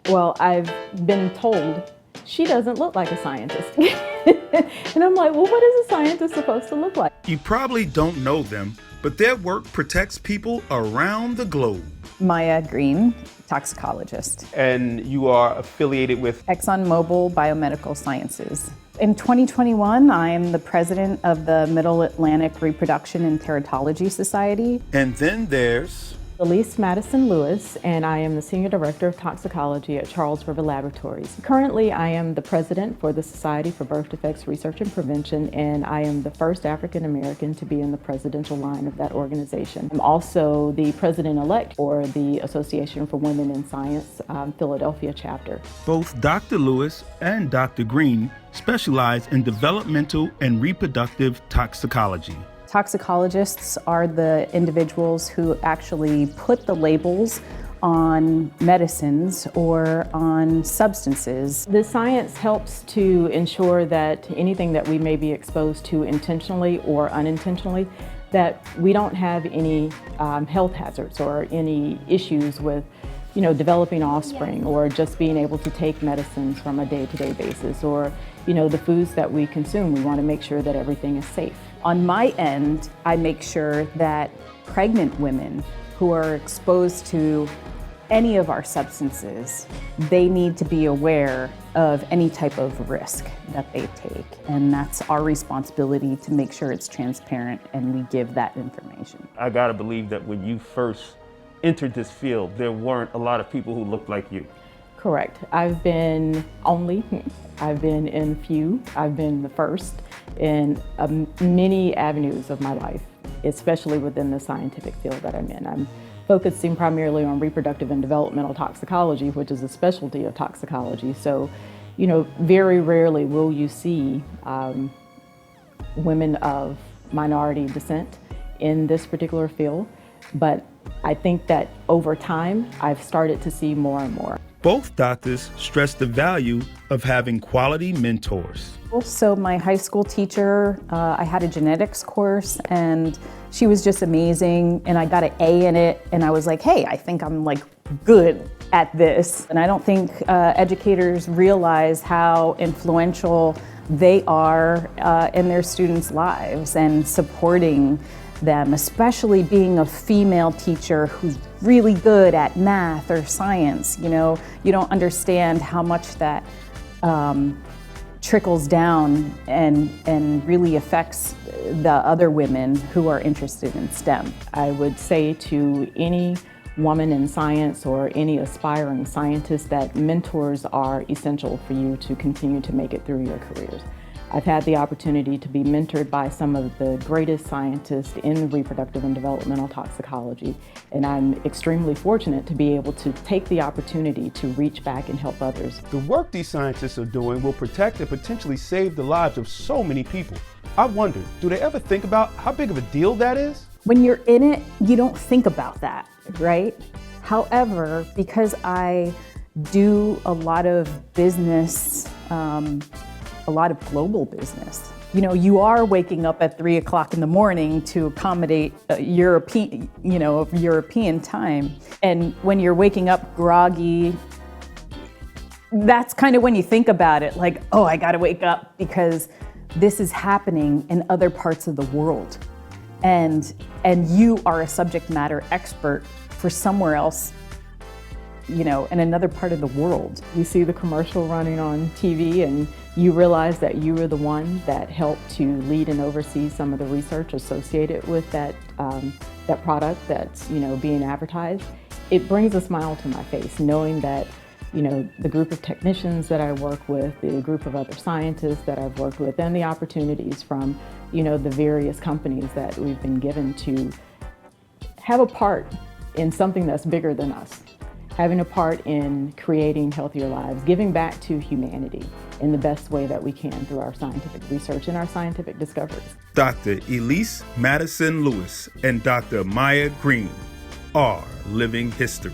Well, I've been told she doesn't look like a scientist. And I'm like, well, what is a scientist supposed to look like? You probably don't know them, but their work protects people around the globe. Maia Green, toxicologist. And you are affiliated with ExxonMobil Biomedical Sciences. In 2021, I am the president of the Middle Atlantic Reproduction and Teratology Society. And then there's Elise Lewis, and I am the Senior Director of Toxicology at Charles River Laboratories. Currently, I am the President for the Society for Birth Defects Research and Prevention, and I am the first African American to be in the presidential line of that organization. I'm also the President-elect for the Association for Women in Science Philadelphia chapter. both Dr. Lewis and Dr. Green specialize in developmental and reproductive toxicology. Toxicologists are the individuals who actually put the labels on medicines or on substances. The science helps to ensure that anything that we may be exposed to intentionally or unintentionally, that we don't have any health hazards or any issues with developing offspring or just being able to take medicines from a day-to-day basis, or the foods that we consume. We want to make sure that everything is safe. On my end, I make sure that pregnant women who are exposed to any of our substances, they need to be aware of any type of risk that they take. And that's our responsibility to make sure it's transparent and we give that information. I gotta believe that when you first entered this field, there weren't a lot of people who looked like you. Correct. I've been in few, I've been the first in many avenues of my life, especially within the scientific field that I'm in. I'm focusing primarily on reproductive and developmental toxicology, which is a specialty of toxicology. So, very rarely will you see women of minority descent in this particular field, but I think that over time, I've started to see more and more. Both doctors stress the value of having quality mentors. So my high school teacher, I had a genetics course and she was just amazing and I got an A in it and I was like, hey, I think I'm good at this. And I don't think educators realize how influential they are in their students' lives and supporting them, especially being a female teacher who's really good at math or science. You don't understand how much that trickles down and really affects the other women who are interested in STEM. I would say to any woman in science or any aspiring scientist that mentors are essential for you to continue to make it through your careers. I've had the opportunity to be mentored by some of the greatest scientists in reproductive and developmental toxicology, and I'm extremely fortunate to be able to take the opportunity to reach back and help others. The work these scientists are doing will protect and potentially save the lives of so many people. I wonder, do they ever think about how big of a deal that is? When you're in it, you don't think about that, right? However, because I do a lot of business, a lot of global business. You are waking up at 3 o'clock in the morning to accommodate European time. And when you're waking up groggy, that's kind of when you think about it, oh, I gotta wake up because this is happening in other parts of the world. And you are a subject matter expert for somewhere else, in another part of the world. You see the commercial running on TV and you realize that you were the one that helped to lead and oversee some of the research associated with that product that's being advertised. It brings a smile to my face knowing that the group of technicians that I work with, the group of other scientists that I've worked with, and the opportunities from the various companies that we've been given to have a part in something that's bigger than us. Having a part in creating healthier lives, giving back to humanity in the best way that we can through our scientific research and our scientific discoveries. Dr. Elise Lewis and Dr. Maia Green are living history.